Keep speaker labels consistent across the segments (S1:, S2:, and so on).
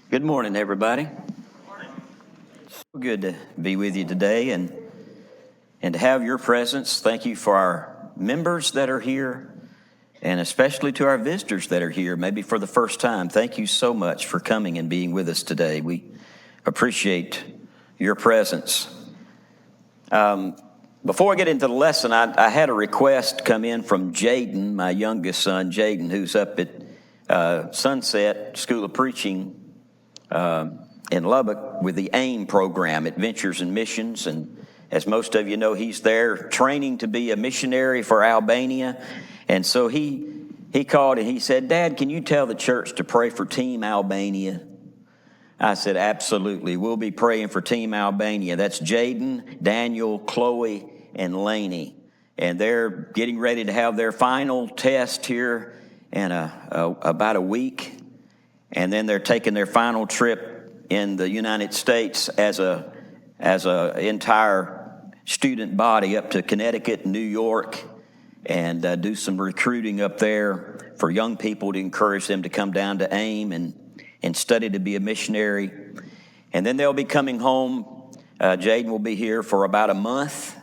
S1: Good morning, everybody. So good to be with you today and to have your presence. Thank you for our members that are here, and especially to our visitors that are here, maybe for the first time. Thank you so much for coming and being with us today. We appreciate your presence. Before I get into the lesson, I had a request come in from Jaden, my youngest son, Jaden, who's up at Sunset School of Preaching in Lubbock with the AIM program, Adventures in Missions. And as most of you know, he's there training to be a missionary for Albania. And so he called and he said, "Dad, can you tell the church to pray for Team Albania?" I said, "Absolutely. We'll be praying for Team Albania." That's Jaden, Daniel, Chloe, and Laney. And they're getting ready to have their final test here in about a week. And then they're taking their final trip in the United States as a entire student body up to Connecticut and New York, and do some recruiting up there for young people to encourage them to come down to AIM and study to be a missionary. And then they'll be coming home. Jaden will be here for about a month,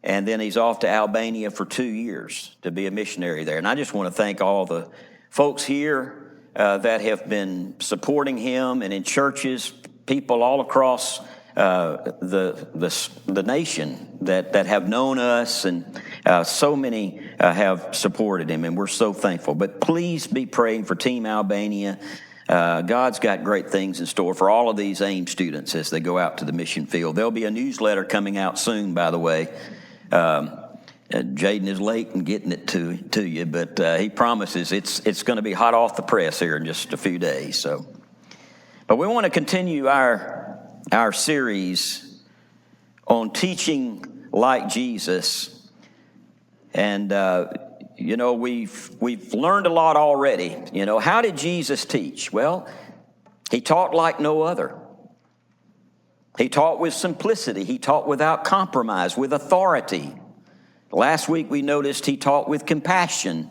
S1: and then he's off to Albania for 2 years to be a missionary there. And I just want to thank all the folks here that have been supporting him, and in churches, people all across the nation that have known us, and so many have supported him, and we're so thankful. But please be praying for Team Albania. God's got great things in store for all of these AIM students as they go out to the mission field. There'll be a newsletter coming out soon, by the way. Jaden is late in getting it to you, but he promises it's going to be hot off the press here in just a few days. But we want to continue our series on teaching like Jesus, and we've learned a lot already. How did Jesus teach? Well, he taught like no other. He taught with simplicity. He taught without compromise, with authority. Last week we noticed he taught with compassion.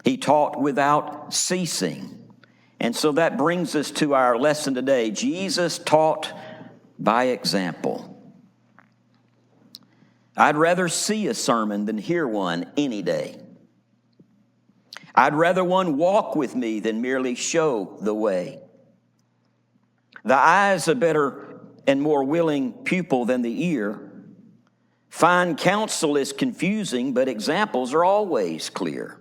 S1: He taught without ceasing. And so that brings us to our lesson today. Jesus taught by example. I'd rather see a sermon than hear one any day. I'd rather one walk with me than merely show the way. The eye is a better and more willing pupil than the ear. Fine counsel is confusing, but examples are always clear.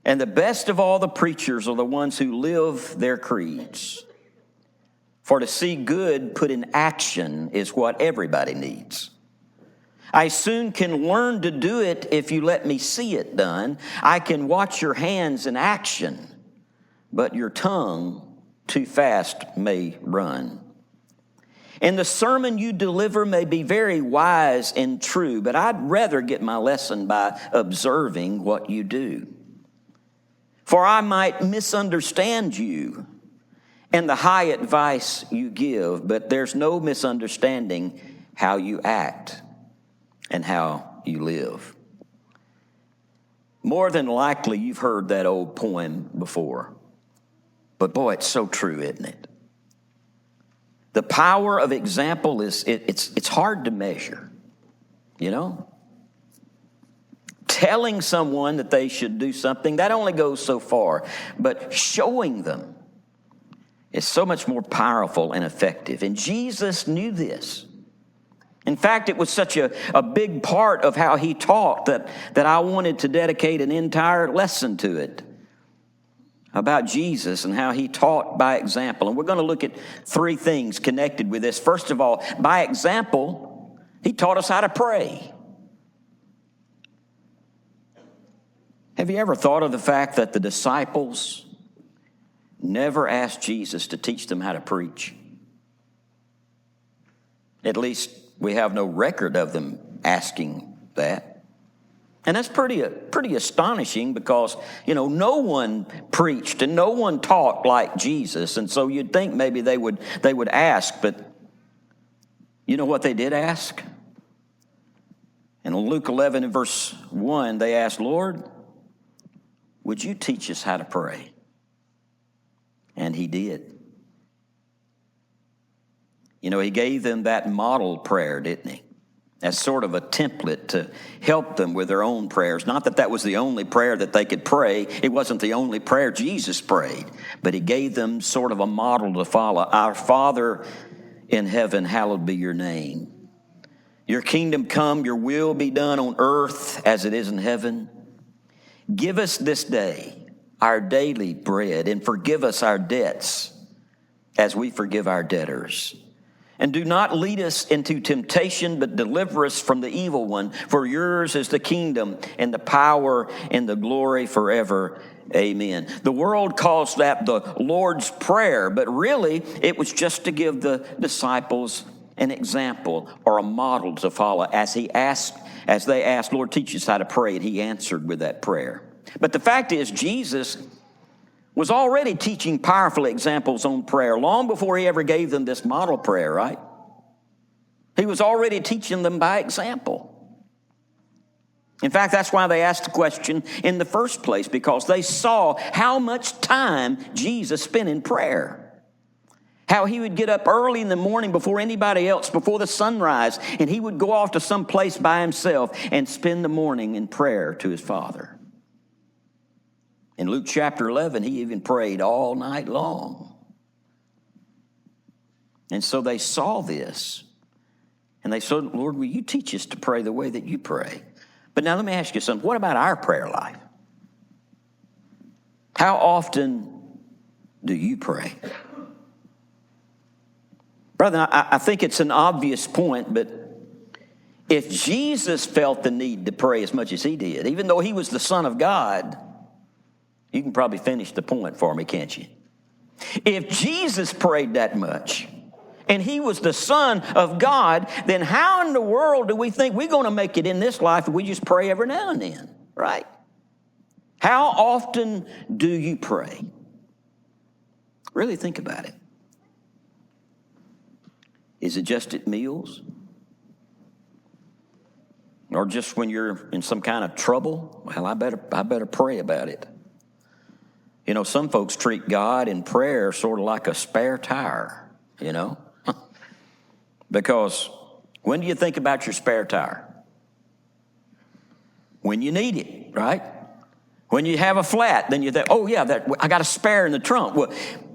S1: And the best of all the preachers are the ones who live their creeds. For to see good put in action is what everybody needs. I soon can learn to do it if you let me see it done. I can watch your hands in action, but your tongue too fast may run. And the sermon you deliver may be very wise and true, but I'd rather get my lesson by observing what you do. For I might misunderstand you and the high advice you give, but there's no misunderstanding how you act and how you live. More than likely, you've heard that old poem before, but boy, it's so true, isn't it? The power of example it's hard to measure, Telling someone that they should do something, that only goes so far. But showing them is so much more powerful and effective. And Jesus knew this. In fact, it was such a big part of how he taught that I wanted to dedicate an entire lesson to it, about Jesus and how he taught by example. And we're going to look at 3 things connected with this. First of all, by example, he taught us how to pray. Have you ever thought of the fact that the disciples never asked Jesus to teach them how to preach? At least we have no record of them asking that. And that's pretty astonishing because, no one preached and no one taught like Jesus. And so you'd think maybe they would ask, but you know what they did ask? In Luke 11 and verse 1, they asked, "Lord, would you teach us how to pray?" And he did. You know, he gave them that model prayer, didn't he? As sort of a template to help them with their own prayers. Not that that was the only prayer that they could pray. It wasn't the only prayer Jesus prayed. But he gave them sort of a model to follow. Our Father in heaven, hallowed be your name. Your kingdom come, your will be done on earth as it is in heaven. Give us this day our daily bread, and forgive us our debts as we forgive our debtors. And do not lead us into temptation, but deliver us from the evil one. For yours is the kingdom and the power and the glory forever. Amen. The world calls that the Lord's Prayer, but really it was just to give the disciples an example or a model to follow as they asked, Lord, teach us how to pray, and he answered with that prayer. But the fact is, Jesus was already teaching powerful examples on prayer long before he ever gave them this model prayer, right? He was already teaching them by example. In fact, that's why they asked the question in the first place, because they saw how much time Jesus spent in prayer. How he would get up early in the morning before anybody else, before the sunrise, and he would go off to some place by himself and spend the morning in prayer to his Father. In Luke chapter 11, he even prayed all night long. And so they saw this, and they said, Lord, will you teach us to pray the way that you pray? But now let me ask you something. What about our prayer life? How often do you pray? Brother, I think it's an obvious point, but if Jesus felt the need to pray as much as he did, even though he was the Son of God, you can probably finish the point for me, can't you? If Jesus prayed that much, and he was the Son of God, then how in the world do we think we're going to make it in this life if we just pray every now and then, right? How often do you pray? Really think about it. Is it just at meals? Or just when you're in some kind of trouble? Well, I better pray about it. You know, some folks treat God and prayer sort of like a spare tire, you know? Because when do you think about your spare tire? When you need it, right? When you have a flat, then you think, oh yeah, I got a spare in the trunk. Well,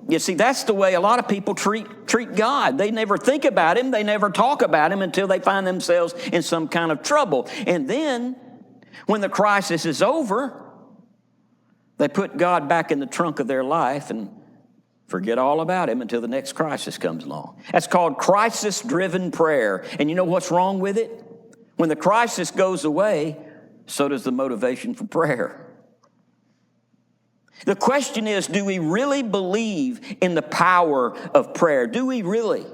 S1: you see, that's the way a lot of people treat God. They never think about him. They never talk about him until they find themselves in some kind of trouble. And then when the crisis is over, they put God back in the trunk of their life and forget all about him until the next crisis comes along. That's called crisis-driven prayer. And you know what's wrong with it? When the crisis goes away, so does the motivation for prayer. The question is, do we really believe in the power of prayer? Do we really?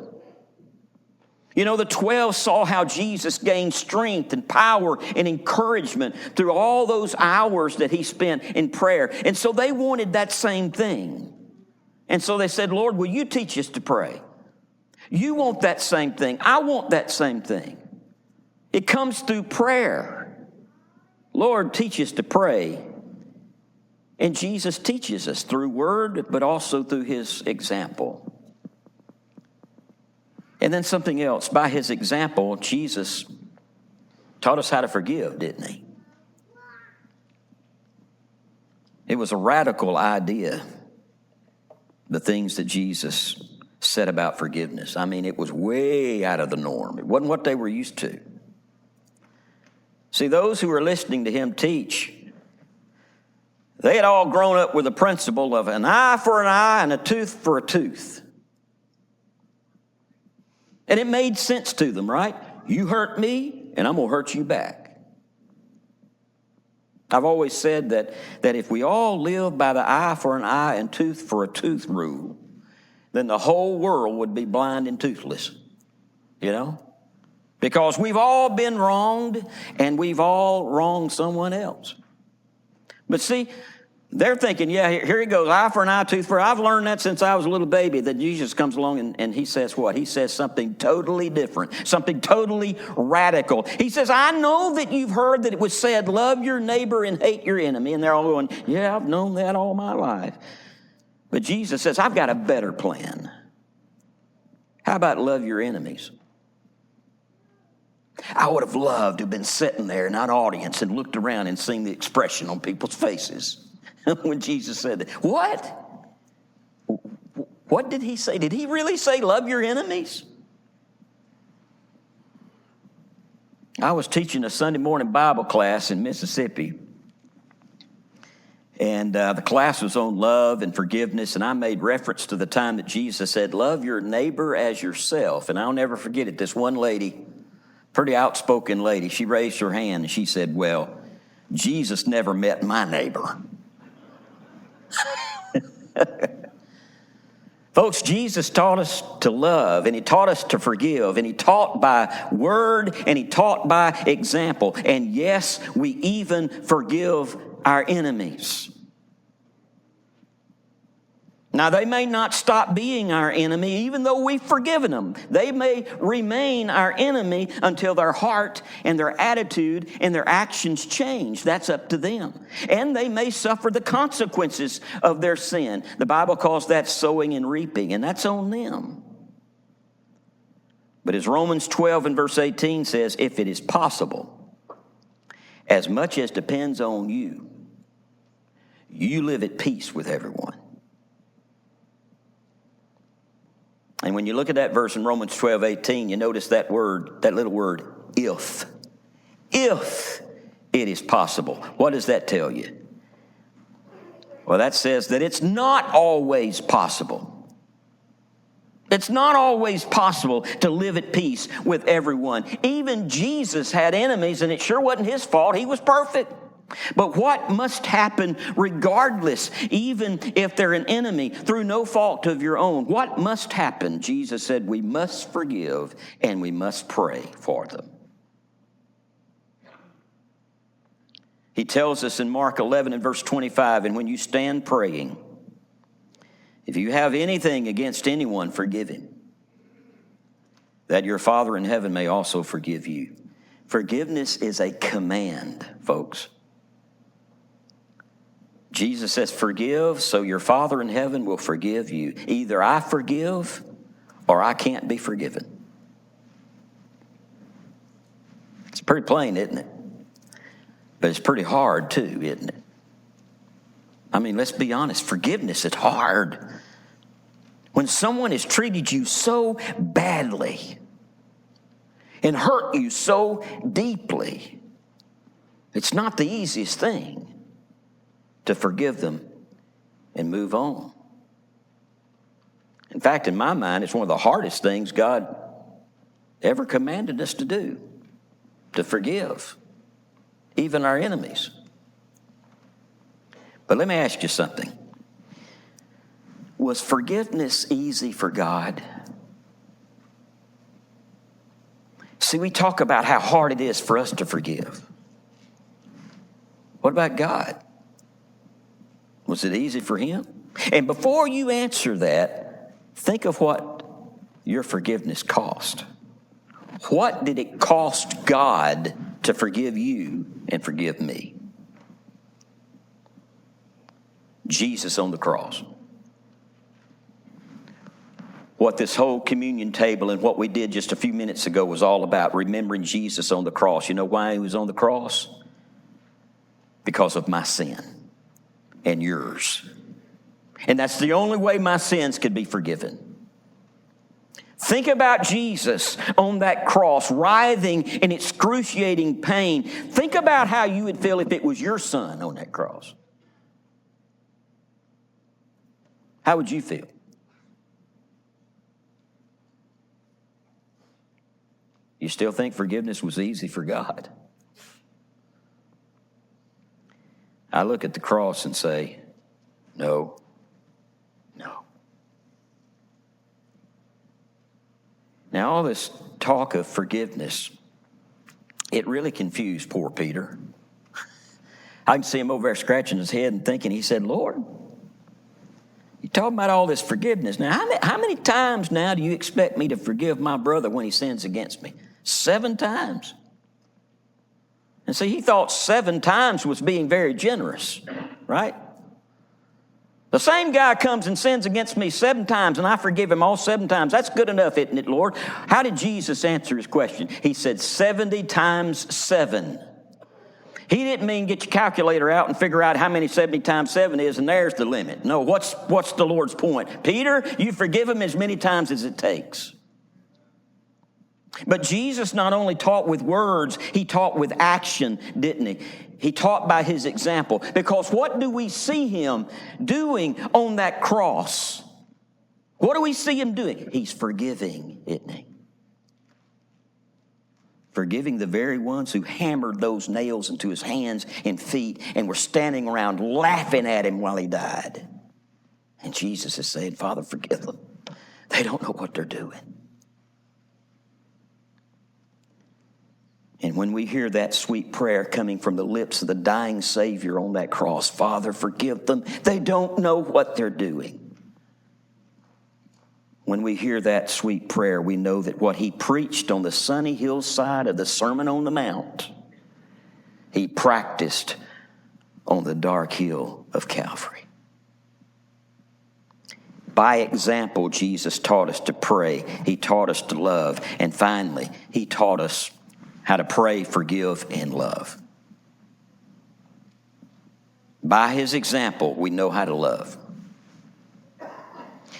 S1: You know, the 12 saw how Jesus gained strength and power and encouragement through all those hours that he spent in prayer. And so they wanted that same thing. And so they said, Lord, will you teach us to pray? You want that same thing. I want that same thing. It comes through prayer. Lord, teach us to pray. And Jesus teaches us through word, but also through his example. And then something else. By his example, Jesus taught us how to forgive, didn't he? It was a radical idea, the things that Jesus said about forgiveness. I mean, it was way out of the norm. It wasn't what they were used to. See, those who were listening to him teach, they had all grown up with the principle of an eye for an eye and a tooth for a tooth. And it made sense to them, right? You hurt me, and I'm going to hurt you back. I've always said that if we all live by the eye for an eye and tooth for a tooth rule, then the whole world would be blind and toothless, you know? Because we've all been wronged, and we've all wronged someone else. But see, they're thinking, yeah, here he goes, eye for an eye, tooth for an eye. I've learned that since I was a little baby, that Jesus comes along and he says what? He says something totally different, something totally radical. He says, I know that you've heard that it was said, love your neighbor and hate your enemy. And they're all going, yeah, I've known that all my life. But Jesus says, I've got a better plan. How about love your enemies? I would have loved to have been sitting there in that audience and looked around and seen the expression on people's faces when Jesus said that. What? What did he say? Did he really say love your enemies? I was teaching a Sunday morning Bible class in Mississippi. And the class was on love and forgiveness, and I made reference to the time that Jesus said, love your neighbor as yourself. And I'll never forget it. This one lady, pretty outspoken lady, she raised her hand and she said, well, Jesus never met my neighbor. Folks, Jesus taught us to love, and he taught us to forgive, and he taught by word, and he taught by example. And yes, we even forgive our enemies. Now, they may not stop being our enemy, even though we've forgiven them. They may remain our enemy until their heart and their attitude and their actions change. That's up to them. And they may suffer the consequences of their sin. The Bible calls that sowing and reaping, and that's on them. But as Romans 12 and verse 18 says, if it is possible, as much as depends on you, you live at peace with everyone. And when you look at that verse in Romans 12:18, you notice that word, that little word, if. If it is possible. What does that tell you? Well, that says that it's not always possible. It's not always possible to live at peace with everyone. Even Jesus had enemies, and it sure wasn't his fault. He was perfect. But what must happen regardless, even if they're an enemy, through no fault of your own? What must happen? Jesus said we must forgive and we must pray for them. He tells us in Mark 11 and verse 25, and when you stand praying, if you have anything against anyone, forgive him, that your Father in heaven may also forgive you. Forgiveness is a command, folks. Jesus says, forgive so your Father in heaven will forgive you. Either I forgive or I can't be forgiven. It's pretty plain, isn't it? But it's pretty hard too, isn't it? I mean, let's be honest. Forgiveness is hard. When someone has treated you so badly and hurt you so deeply, it's not the easiest thing to forgive them and move on. In fact, in my mind, it's one of the hardest things God ever commanded us to do, to forgive, even our enemies. But let me ask you something. Was forgiveness easy for God? See, we talk about how hard it is for us to forgive. What about God? Was it easy for him? And before you answer that, think of what your forgiveness cost. What did it cost God to forgive you and forgive me? Jesus on the cross. What this whole communion table and what we did just a few minutes ago was all about, remembering Jesus on the cross. You know why he was on the cross? Because of my sin and yours. And that's the only way my sins could be forgiven. Think about Jesus on that cross, writhing in excruciating pain. Think about how you would feel if it was your son on that cross. How would you feel? You still think forgiveness was easy for God? I look at the cross and say, no. Now, all this talk of forgiveness, it really confused poor Peter. I can see him over there scratching his head and thinking, he said, Lord, you're talking about all this forgiveness. Now, how many times now do you expect me to forgive my brother when he sins against me? 7 times. And see, he thought 7 times was being very generous, right? The same guy comes and sins against me 7 times, and I forgive him all 7 times. That's good enough, isn't it, Lord? How did Jesus answer his question? He said 70 times 7. He didn't mean get your calculator out and figure out how many 70 times 7 is, and there's the limit. No, what's the Lord's point? Peter, you forgive him as many times as it takes. But Jesus not only taught with words, he taught with action, didn't he? He taught by his example. Because what do we see him doing on that cross? What do we see him doing? He's forgiving, isn't he? Forgiving the very ones who hammered those nails into his hands and feet and were standing around laughing at him while he died. And Jesus is saying, Father, forgive them. They don't know what they're doing. And when we hear that sweet prayer coming from the lips of the dying Savior on that cross, Father, forgive them. They don't know what they're doing. When we hear that sweet prayer, we know that what he preached on the sunny hillside of the Sermon on the Mount, he practiced on the dark hill of Calvary. By example, Jesus taught us to pray. He taught us to love. And finally, he taught us how to pray, forgive, and love. By his example, we know how to love.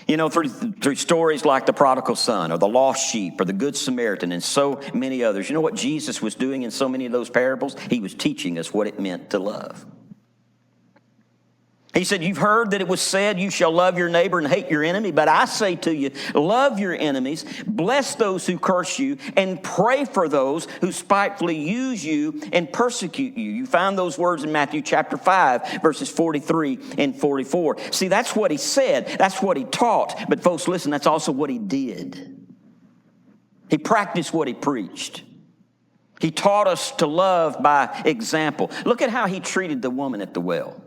S1: You know, through stories like the prodigal son or the lost sheep or the good Samaritan and so many others, you know what Jesus was doing in so many of those parables? He was teaching us what it meant to love. He said, you've heard that it was said, you shall love your neighbor and hate your enemy. But I say to you, love your enemies, bless those who curse you, and pray for those who spitefully use you and persecute you. You find those words in Matthew chapter 5, verses 43 and 44. See, that's what he said. That's what he taught. But folks, listen, that's also what he did. He practiced what he preached. He taught us to love by example. Look at how he treated the woman at the well.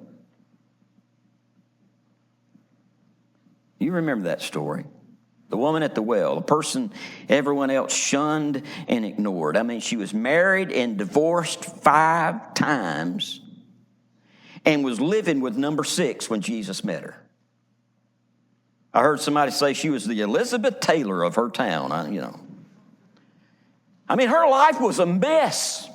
S1: You remember that story. The woman at the well, a person everyone else shunned and ignored. I mean, she was married and divorced 5 times and was living with number 6 when Jesus met her. I heard somebody say she was the Elizabeth Taylor of her town, I mean, her life was a mess.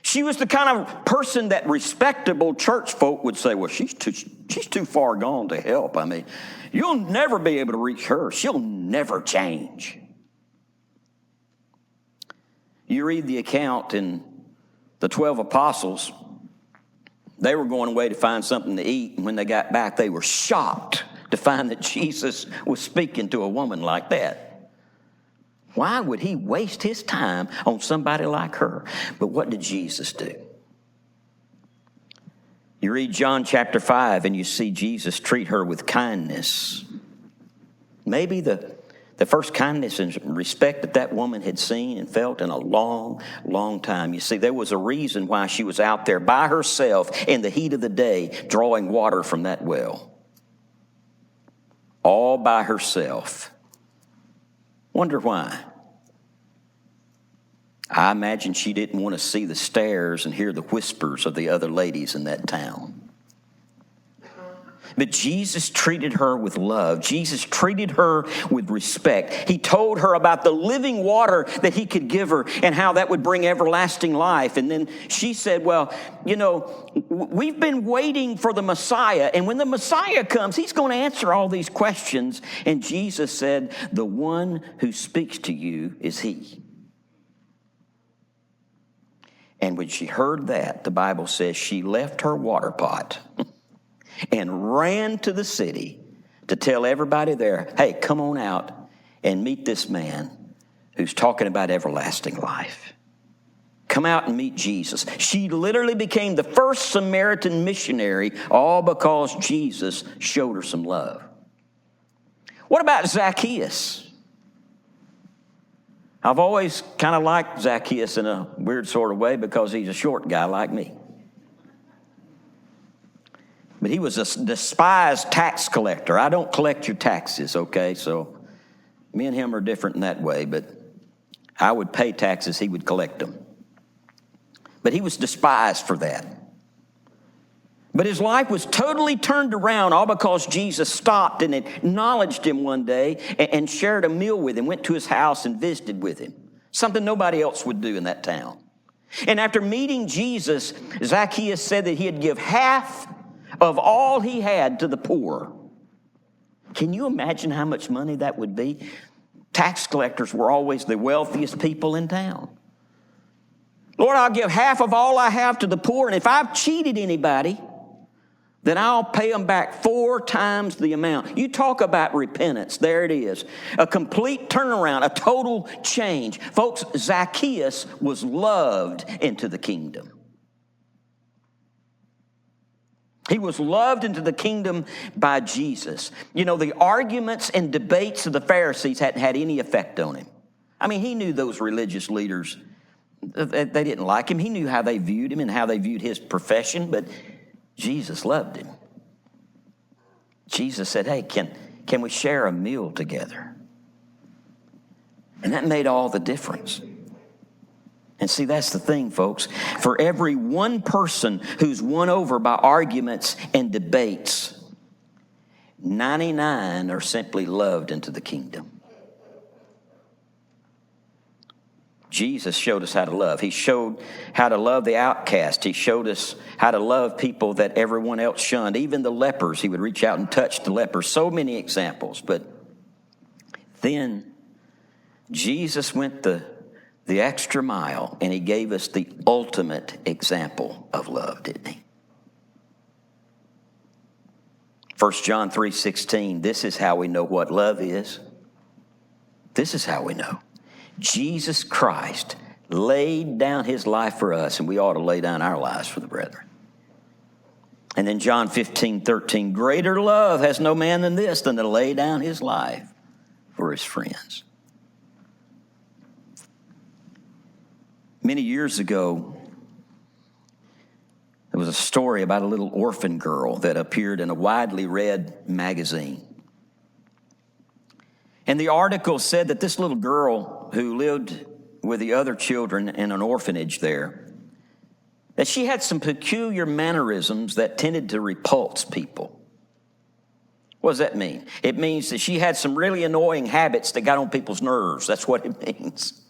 S1: She was the kind of person that respectable church folk would say, well, she's too far gone to help. I mean, you'll never be able to reach her. She'll never change. You read the account in the 12 apostles, they were going away to find something to eat, and when they got back, they were shocked to find that Jesus was speaking to a woman like that. Why would he waste his time on somebody like her? But what did Jesus do? You read John chapter 5 and you see Jesus treat her with kindness. Maybe the first kindness and respect that woman had seen and felt in a long, long time. You see, there was a reason why she was out there by herself in the heat of the day drawing water from that well. All by herself. Wonder why? I imagine she didn't want to see the stares and hear the whispers of the other ladies in that town. But Jesus treated her with love. Jesus treated her with respect. He told her about the living water that he could give her and how that would bring everlasting life. And then she said, well, we've been waiting for the Messiah. And when the Messiah comes, he's going to answer all these questions. And Jesus said, the one who speaks to you is he. And when she heard that, the Bible says she left her water pot and ran to the city to tell everybody there, hey, come on out and meet this man who's talking about everlasting life. Come out and meet Jesus. She literally became the first Samaritan missionary, all because Jesus showed her some love. What about Zacchaeus? I've always kind of liked Zacchaeus in a weird sort of way because he's a short guy like me. But he was a despised tax collector. I don't collect your taxes, okay? So me and him are different in that way, but I would pay taxes, he would collect them. But he was despised for that. But his life was totally turned around all because Jesus stopped and acknowledged him one day and shared a meal with him, went to his house and visited with him. Something nobody else would do in that town. And after meeting Jesus, Zacchaeus said that he'd give half of all he had to the poor. Can you imagine how much money that would be? Tax collectors were always the wealthiest people in town. Lord, I'll give half of all I have to the poor, and if I've cheated anybody, then I'll pay them back 4 times the amount. You talk about repentance. There it is. A complete turnaround, a total change. Folks, Zacchaeus was loved into the kingdom. He was loved into the kingdom by Jesus. You know, the arguments and debates of the Pharisees hadn't had any effect on him. I mean, he knew those religious leaders, they didn't like him. He knew how they viewed him and how they viewed his profession, but Jesus loved him. Jesus said, hey, can we share a meal together? And that made all the difference. And see, that's the thing, folks. For every one person who's won over by arguments and debates, 99 are simply loved into the kingdom. Jesus showed us how to love. He showed how to love the outcast. He showed us how to love people that everyone else shunned. Even the lepers, he would reach out and touch the lepers. So many examples. But then Jesus went the extra mile, and he gave us the ultimate example of love, didn't he? 1 John 3:16, this is how we know what love is. This is how we know. Jesus Christ laid down his life for us, and we ought to lay down our lives for the brethren. And then John 15:13, greater love has no man than this, than to lay down his life for his friends. Many years ago, there was a story about a little orphan girl that appeared in a widely read magazine. And the article said that this little girl who lived with the other children in an orphanage there, that she had some peculiar mannerisms that tended to repulse people. What does that mean? It means that she had some really annoying habits that got on people's nerves. That's what it means.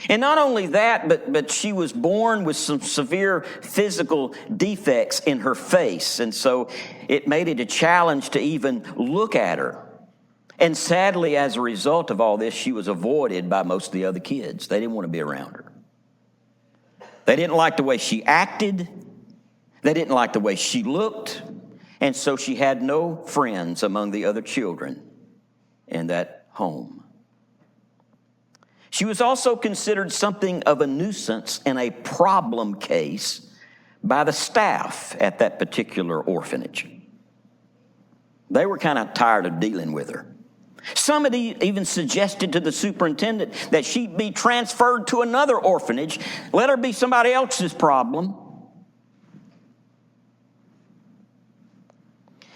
S1: And not only that, but she was born with some severe physical defects in her face. And so it made it a challenge to even look at her. And sadly, as a result of all this, she was avoided by most of the other kids. They didn't want to be around her. They didn't like the way she acted. They didn't like the way she looked. And so she had no friends among the other children in that home. She was also considered something of a nuisance and a problem case by the staff at that particular orphanage. They were kind of tired of dealing with her. Somebody even suggested to the superintendent that she be transferred to another orphanage. Let her be somebody else's problem.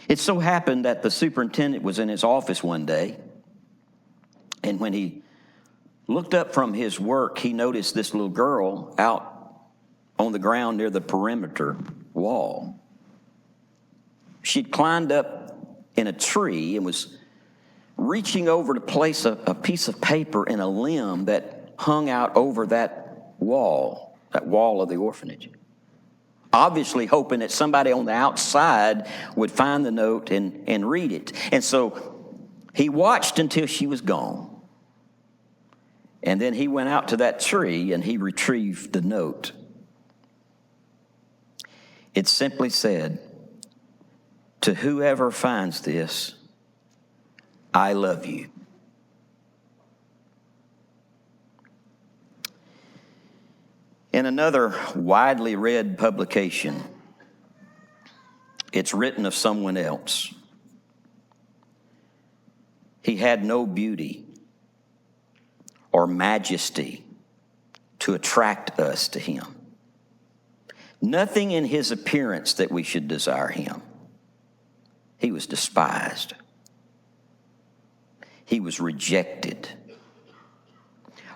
S1: It so happened that the superintendent was in his office one day, and when he looked up from his work, he noticed this little girl out on the ground near the perimeter wall. She'd climbed up in a tree and was reaching over to place a piece of paper in a limb that hung out over that wall of the orphanage. Obviously hoping that somebody on the outside would find the note and read it. And so he watched until she was gone. And then he went out to that tree and he retrieved the note. It simply said, "To whoever finds this, I love you." In another widely read publication, it's written of someone else. He had no beauty or majesty to attract us to him. Nothing in his appearance that we should desire him. He was despised. He was rejected.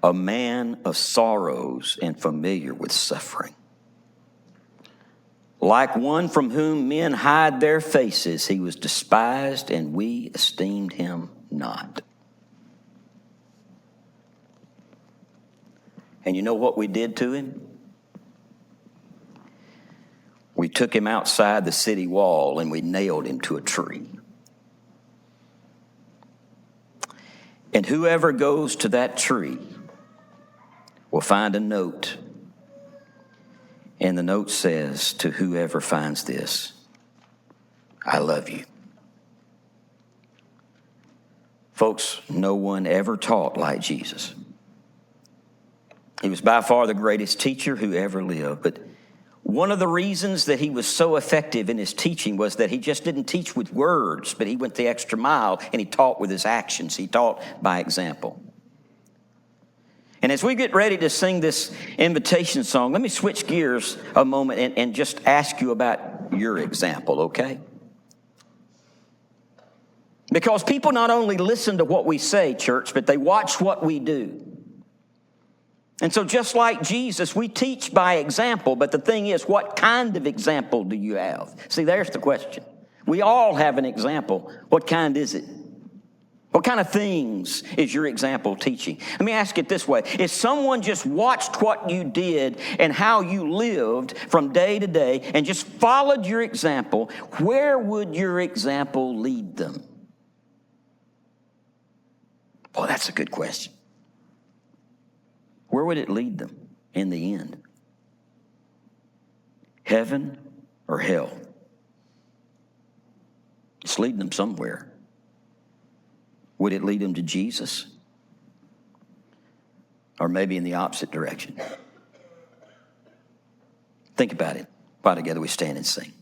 S1: A man of sorrows and familiar with suffering. Like one from whom men hide their faces, he was despised, and we esteemed him not. And you know what we did to him? We took him outside the city wall and we nailed him to a tree. And whoever goes to that tree will find a note. And the note says, to whoever finds this, I love you. Folks, no one ever taught like Jesus. He was by far the greatest teacher who ever lived. But one of the reasons that he was so effective in his teaching was that he just didn't teach with words, but he went the extra mile and he taught with his actions. He taught by example. And as we get ready to sing this invitation song, let me switch gears a moment and just ask you about your example, okay? Because people not only listen to what we say, church, but they watch what we do. And so just like Jesus, we teach by example, but the thing is, what kind of example do you have? See, there's the question. We all have an example. What kind is it? What kind of things is your example teaching? Let me ask it this way. If someone just watched what you did and how you lived from day to day and just followed your example, where would your example lead them? Well, that's a good question. Where would it lead them in the end? Heaven or hell? It's leading them somewhere. Would it lead them to Jesus? Or maybe in the opposite direction? Think about it while together we stand and sing.